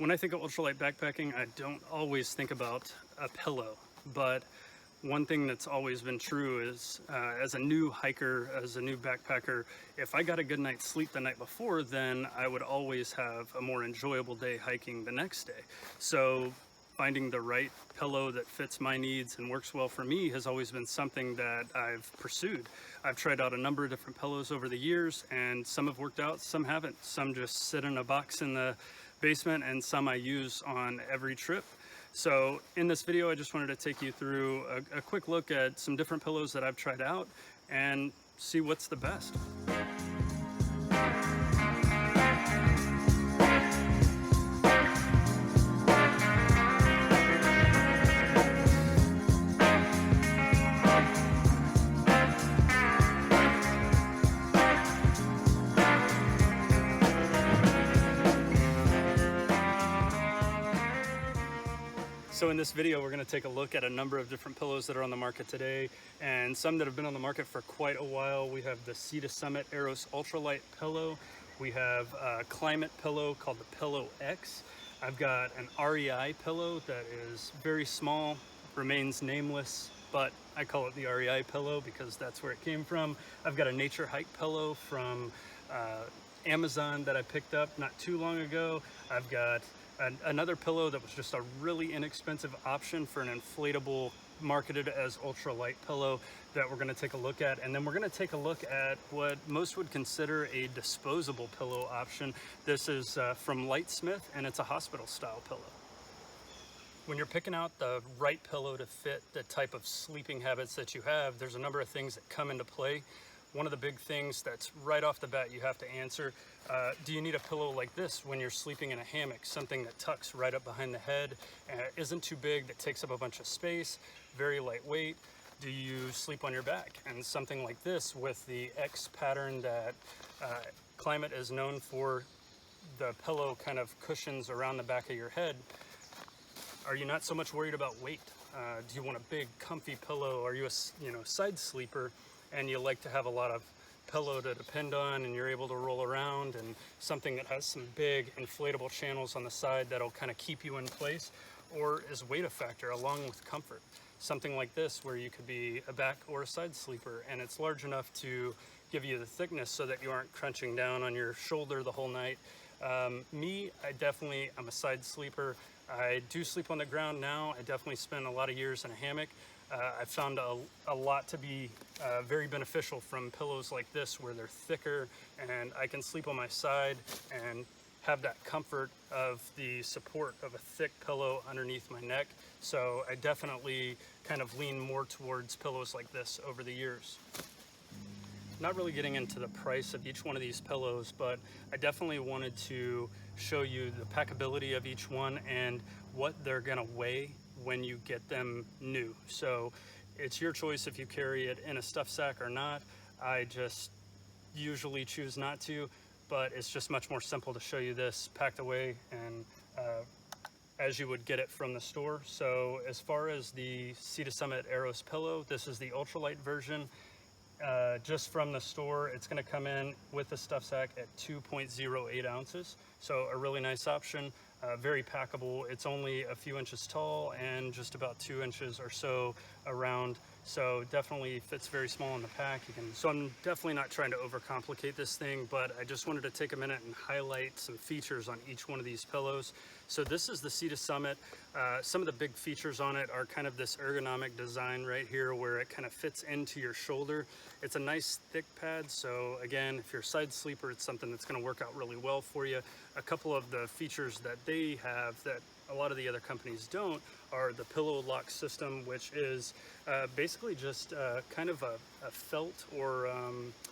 When I think of ultralight backpacking, I don't always think about a pillow, but one thing that's always been true is as a new hiker, as a new backpacker, if I got a good night's sleep the night before, then I would always have a more enjoyable day hiking the next day. So finding the right pillow that fits my needs and works well for me has always been something that I've pursued. I've tried out a number of different pillows over the years, and some have worked out, some haven't. Some just sit in a box in the basement, and some I use on every trip. So in this video, I just wanted to take you through a quick look at some different pillows that I've tried out and see what's the best. So in this video, we're going to take a look at a number of different pillows that are on the market today, and some that have been on the market for quite a while. We have the Sea to Summit Eros Ultralight Pillow. We have a climate pillow called the Pillow X. I've got an REI pillow that is very small, remains nameless, but I call it the REI pillow because that's where it came from. I've got a nature hike pillow from Amazon that I picked up not too long ago. I've got another pillow that was just a really inexpensive option for an inflatable, marketed as ultralight pillow, that we're going to take a look at. And then we're going to take a look at what most would consider a disposable pillow option. This is from Lightsmith, and it's a hospital style pillow. When you're picking out the right pillow to fit the type of sleeping habits that you have, there's a number of things that come into play. One of the big things that's right off the bat you have to answer, do you need a pillow like this when you're sleeping in a hammock? Something that tucks right up behind the head, isn't too big, that takes up a bunch of space, very lightweight. Do you sleep on your back? And something like this with the X pattern that Climate is known for, the pillow kind of cushions around the back of your head. Are you not so much worried about weight? Do you want a big comfy pillow? Are you a side sleeper and you like to have a lot of pillow to depend on, and you're able to roll around, and something that has some big inflatable channels on the side that'll kind of keep you in place? Or is weight a factor along with comfort? Something like this where you could be a back or a side sleeper, and it's large enough to give you the thickness so that you aren't crunching down on your shoulder the whole night. I'm a side sleeper. I do sleep on the ground now. I definitely spent a lot of years in a hammock. I found a lot to be very beneficial from pillows like this, where they're thicker and I can sleep on my side and have that comfort of the support of a thick pillow underneath my neck. So I definitely kind of lean more towards pillows like this over the years. Not really getting into the price of each one of these pillows, but I definitely wanted to show you the packability of each one and what they're gonna weigh when you get them new. So it's your choice if you carry it in a stuff sack or not. I just usually choose not to, but it's just much more simple to show you this packed away and as you would get it from the store. So as far as the Sea to Summit Eros pillow, this is the ultralight version. Just from the store, it's going to come in with the stuff sack at 2.08 ounces. So a really nice option, very packable. It's only a few inches tall and just about 2 inches or so around. So definitely fits very small in the pack. So I'm definitely not trying to overcomplicate this thing, but I just wanted to take a minute and highlight some features on each one of these pillows. So this is the Sea to Summit. Some of the big features on it are kind of this ergonomic design right here, where it kind of fits into your shoulder. It's a nice thick pad. So again, if you're a side sleeper, it's something that's going to work out really well for you. A couple of the features that they have that a lot of the other companies don't are the pillow lock system, which is basically just kind of a felt or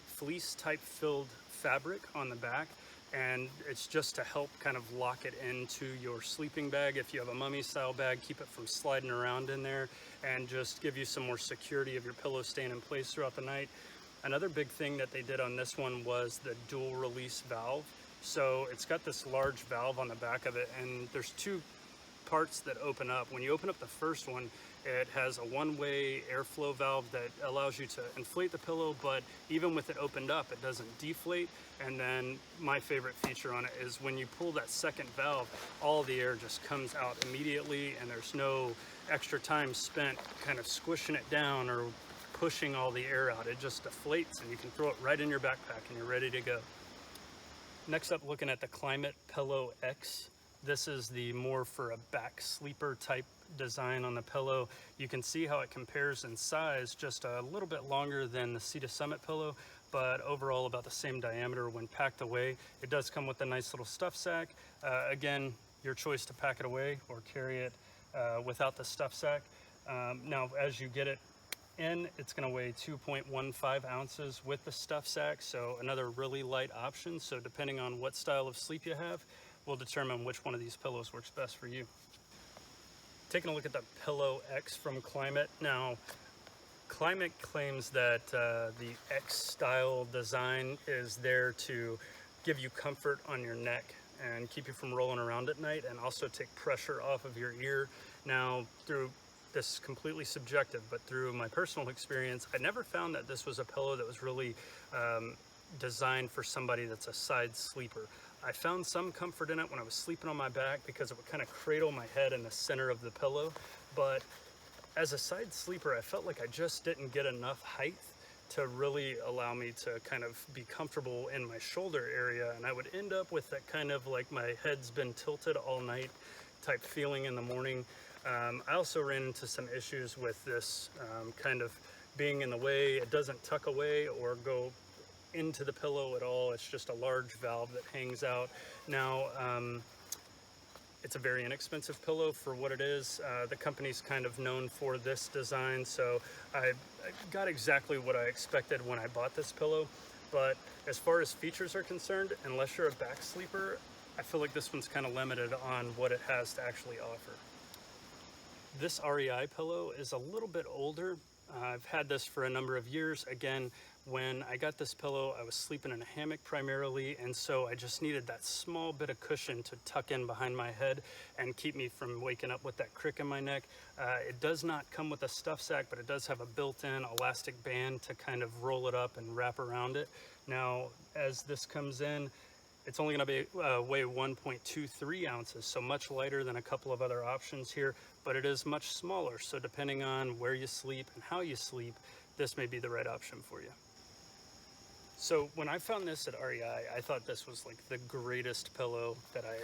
fleece type filled fabric on the back, and it's just to help kind of lock it into your sleeping bag. If you have a mummy style bag, keep it from sliding around in there and just give you some more security of your pillow staying in place throughout the night. Another big thing that they did on this one was the dual release valve. So it's got this large valve on the back of it, and there's two parts that open up. When you open up the first one, it has a one-way airflow valve that allows you to inflate the pillow, but even with it opened up, it doesn't deflate. And then my favorite feature on it is when you pull that second valve, all the air just comes out immediately, and there's no extra time spent kind of squishing it down or pushing all the air out. It just deflates and you can throw it right in your backpack and you're ready to go. Next up, looking at the Climate Pillow X. This is the more for a back sleeper type design on the pillow. You can see how it compares in size, just a little bit longer than the Sea to Summit pillow, but overall about the same diameter when packed away. It does come with a nice little stuff sack. Again, your choice to pack it away or carry it without the stuff sack. Now, as you get it in, it's going to weigh 2.15 ounces with the stuff sack, so another really light option. So depending on what style of sleep you have, will determine which one of these pillows works best for you. Taking a look at the Pillow X from Climate. Now, Climate claims that the X style design is there to give you comfort on your neck and keep you from rolling around at night, and also take pressure off of your ear. Now, through this is completely subjective, but through my personal experience, I never found that this was a pillow that was really designed for somebody that's a side sleeper. I found some comfort in it when I was sleeping on my back because it would kind of cradle my head in the center of the pillow, but as a side sleeper, I felt like I just didn't get enough height to really allow me to kind of be comfortable in my shoulder area, and I would end up with that kind of like my head's been tilted all night type feeling in the morning. I also ran into some issues with this kind of being in the way. It doesn't tuck away or go into the pillow at all. It's just a large valve that hangs out. Now, it's a very inexpensive pillow for what it is. The company's kind of known for this design, so I got exactly what I expected when I bought this pillow. But as far as features are concerned, unless you're a back sleeper, I feel like this one's kind of limited on what it has to actually offer. This Rei pillow is a little bit older. I've had this for a number of years. Again, when I got this pillow, I was sleeping in a hammock primarily, and so I just needed that small bit of cushion to tuck in behind my head and keep me from waking up with that crick in my neck. It does not come with a stuff sack, but it does have a built-in elastic band to kind of roll it up and wrap around it. Now, as this comes in, it's only going to be weigh 1.23 ounces, so much lighter than a couple of other options here, but it is much smaller. So depending on where you sleep and how you sleep, this may be the right option for you. So when I found this at REI, I thought this was like the greatest pillow that I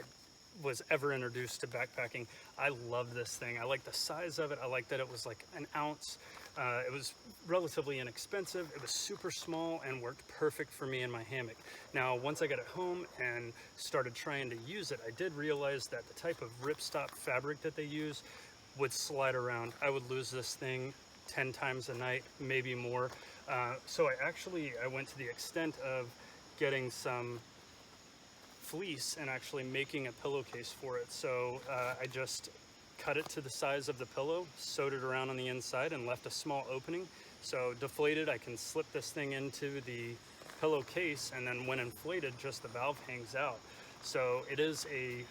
was ever introduced to backpacking. I love this thing. I like the size of it. I like that it was like an ounce. It was relatively inexpensive. It was super small and worked perfect for me in my hammock. Now, once I got it home and started trying to use it, I did realize that the type of ripstop fabric that they use would slide around. I would lose this thing 10 times a night, maybe more. So I went to the extent of getting some fleece and actually making a pillowcase for it. So I just cut it to the size of the pillow, sewed it around on the inside, and left a small opening. So deflated, I can slip this thing into the pillowcase, and then when inflated, just the valve hangs out. So it is a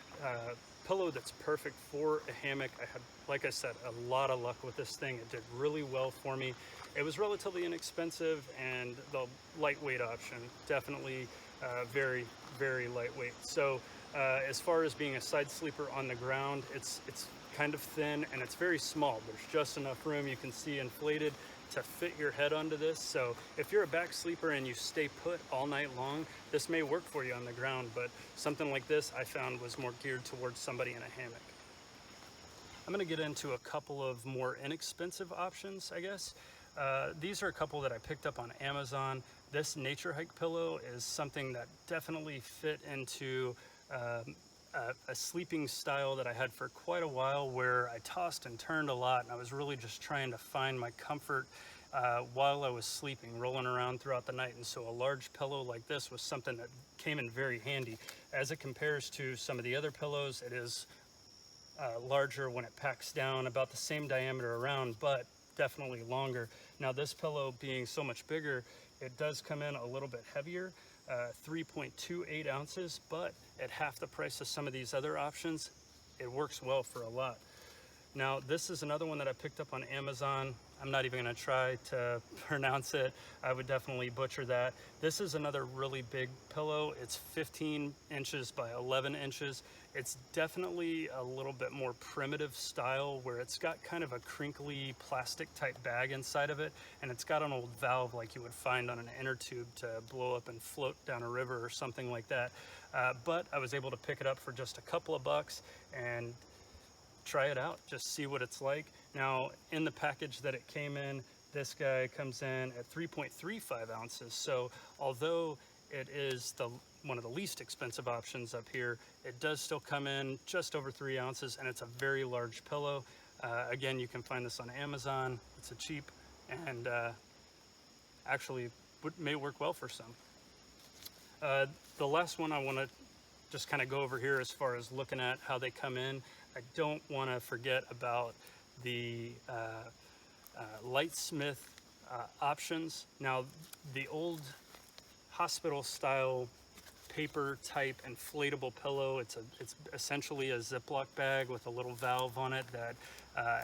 pillow that's perfect for a hammock. I had, like I said, a lot of luck with this thing. It did really well for me. It was relatively inexpensive, and the lightweight option, definitely very, very lightweight. So as far as being a side sleeper on the ground, it's kind of thin and it's very small. There's just enough room, you can see, inflated to fit your head onto this. So if you're a back sleeper and you stay put all night long, this may work for you on the ground, but something like this I found was more geared towards somebody in a hammock. I'm going to get into a couple of more inexpensive options, I guess. These are a couple that I picked up on Amazon. This Nature Hike pillow is something that definitely fit into a sleeping style that I had for quite a while, where I tossed and turned a lot, and I was really just trying to find my comfort while I was sleeping, rolling around throughout the night. And so a large pillow like this was something that came in very handy. As it compares to some of the other pillows, it is larger when it packs down, about the same diameter around, but definitely longer. Now, this pillow being so much bigger, it does come in a little bit heavier, 3.28 ounces, but at half the price of some of these other options. it works well for a lot. Now, this is another one that I picked up on Amazon. I'm not even gonna try to pronounce it. I would definitely butcher that. This is another really big pillow. It's 15 inches by 11 inches. It's definitely a little bit more primitive style where it's got kind of a crinkly plastic type bag inside of it, and it's got an old valve like you would find on an inner tube to blow up and float down a river or something like that. But I was able to pick it up for just a couple of bucks and try it out, just see what it's like. Now, in the package that it came in, this guy comes in at 3.35 ounces. So although it is one of the least expensive options up here, it does still come in just over 3 ounces, and it's a very large pillow. Again, you can find this on Amazon. It's a cheap, and actually may work well for some. The last one I want to just kind of go over here as far as looking at how they come in. I don't want to forget about the Lightsmith options. Now, the old hospital style paper type inflatable pillow, it's essentially a Ziploc bag with a little valve on it that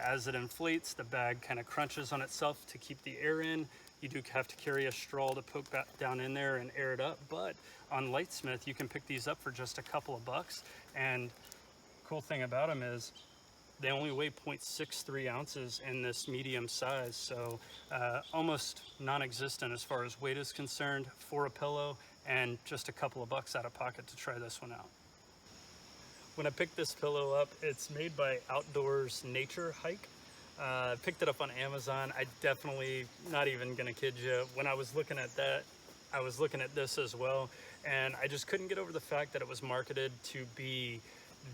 as it inflates, the bag kind of crunches on itself to keep the air in. You do have to carry a straw to poke back down in there and air it up, but on Lightsmith you can pick these up for just a couple of bucks. And cool thing about them is they only weigh 0.63 ounces in this medium size, so almost non-existent as far as weight is concerned for a pillow, and just a couple of bucks out of pocket to try this one out. When I picked this pillow up, it's made by Outdoors Nature Hike. Picked it up on Amazon. I definitely, not even gonna kid you, when I was looking at that, I was looking at this as well, and I just couldn't get over the fact that it was marketed to be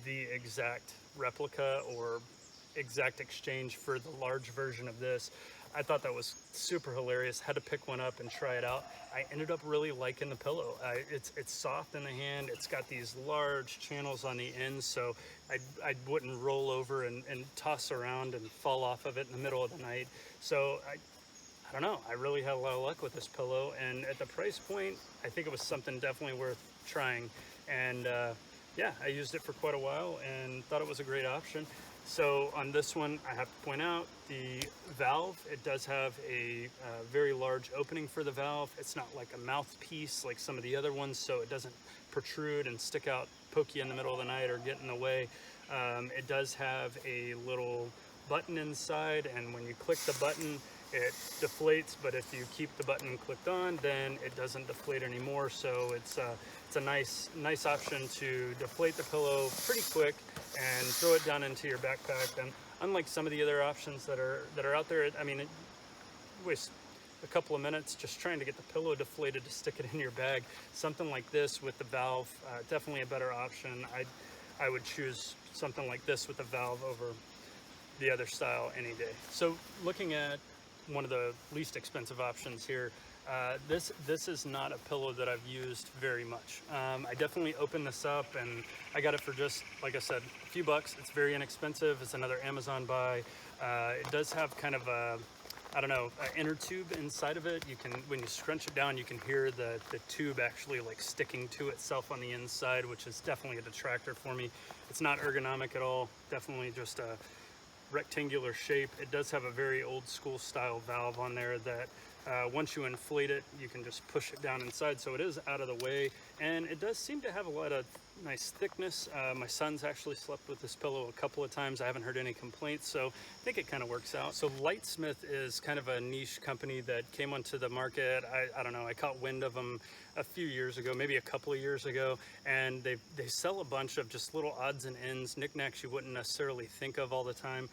the exact replica or exact exchange for the large version of this. I thought that was super hilarious. Had to pick one up and try it out. I ended up really liking the pillow. It's soft in the hand. It's got these large channels on the ends, so I wouldn't roll over and toss around and fall off of it in the middle of the night. So I don't know, I really had a lot of luck with this pillow, and at the price point, I think it was something definitely worth trying. And yeah, I used it for quite a while and thought it was a great option. So on this one, I have to point out the valve. It does have a very large opening for the valve. It's not like a mouthpiece like some of the other ones, so it doesn't protrude and stick out, poke you in the middle of the night or get in the way. It does have a little button inside, and when you click the button, it deflates, but if you keep the button clicked on, then it doesn't deflate anymore. So it's a nice option to deflate the pillow pretty quick and throw it down into your backpack. And unlike some of the other options that are out there, I mean, it wastes a couple of minutes just trying to get the pillow deflated to stick it in your bag. Something like this with the valve, definitely a better option. I would choose something like this with the valve over the other style any day. So looking at one of the least expensive options here, this is not a pillow that I've used very much. I definitely opened this up and I got it for just, like I said, a few bucks. It's very inexpensive. It's another Amazon buy. It does have kind of a, I don't know, an inner tube inside of it. You can, when you scrunch it down, you can hear the tube actually like sticking to itself on the inside, which is definitely a detractor for me. It's not ergonomic at all. Definitely just a rectangular shape. It does have a very old school style valve on there that once you inflate it, you can just push it down inside, so it is out of the way, and it does seem to have a lot of nice thickness. My son's actually slept with this pillow a couple of times. I haven't heard any complaints, so I think it kind of works out. So Lightsmith is kind of a niche company that came onto the market. I don't know, I caught wind of them a few years ago, maybe a couple of years ago, and they sell a bunch of just little odds and ends, knickknacks you wouldn't necessarily think of all the time.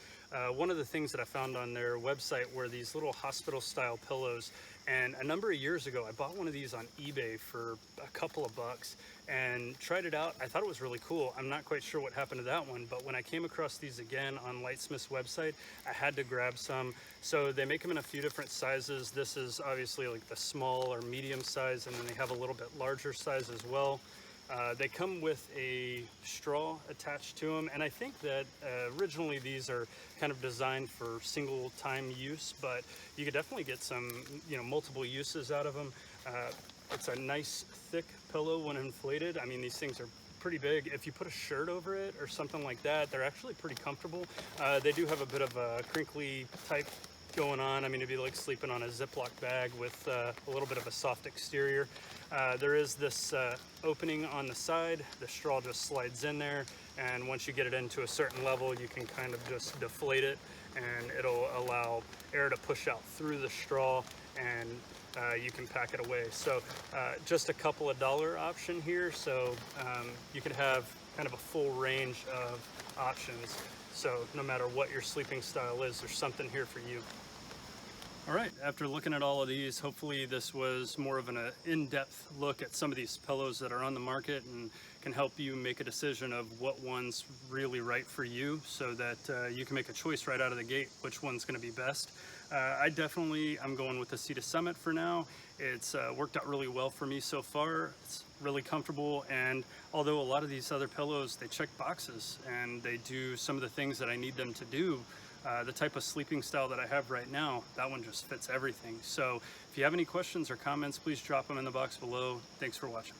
One of the things that I found on their website were these little hospital style pillows, and a number of years ago I bought one of these on eBay for a couple of bucks and tried it out. I thought it was really cool. I'm not quite sure what happened to that one, but when I came across these again on Lightsmith's website, I had to grab some. So they make them in a few different sizes. This is obviously like the small or medium size, and then they have a little bit larger size as well. They come with a straw attached to them, and I think that originally these are kind of designed for single time use, but you could definitely get some, multiple uses out of them. It's a nice thick pillow when inflated. I mean, these things are pretty big. If you put a shirt over it or something like that, they're actually pretty comfortable. They do have a bit of a crinkly type going on. I mean, it'd be like sleeping on a Ziploc bag with a little bit of a soft exterior. There is this opening on the side. The straw just slides in there, and once you get it into a certain level, you can kind of just deflate it, and it'll allow air to push out through the straw, and you can pack it away. So just a couple of dollar option here, so you can have kind of a full range of options. So no matter what your sleeping style is, there's something here for you. All right, after looking at all of these, hopefully this was more of an in-depth look at some of these pillows that are on the market and can help you make a decision of what one's really right for you, so that you can make a choice right out of the gate which one's going to be best. I'm going with the Sea to Summit for now. It's worked out really well for me so far. It's really comfortable, and although a lot of these other pillows, they check boxes and they do some of the things that I need them to do, the type of sleeping style that I have right now, that one just fits everything. So if you have any questions or comments, please drop them in the box below. Thanks for watching.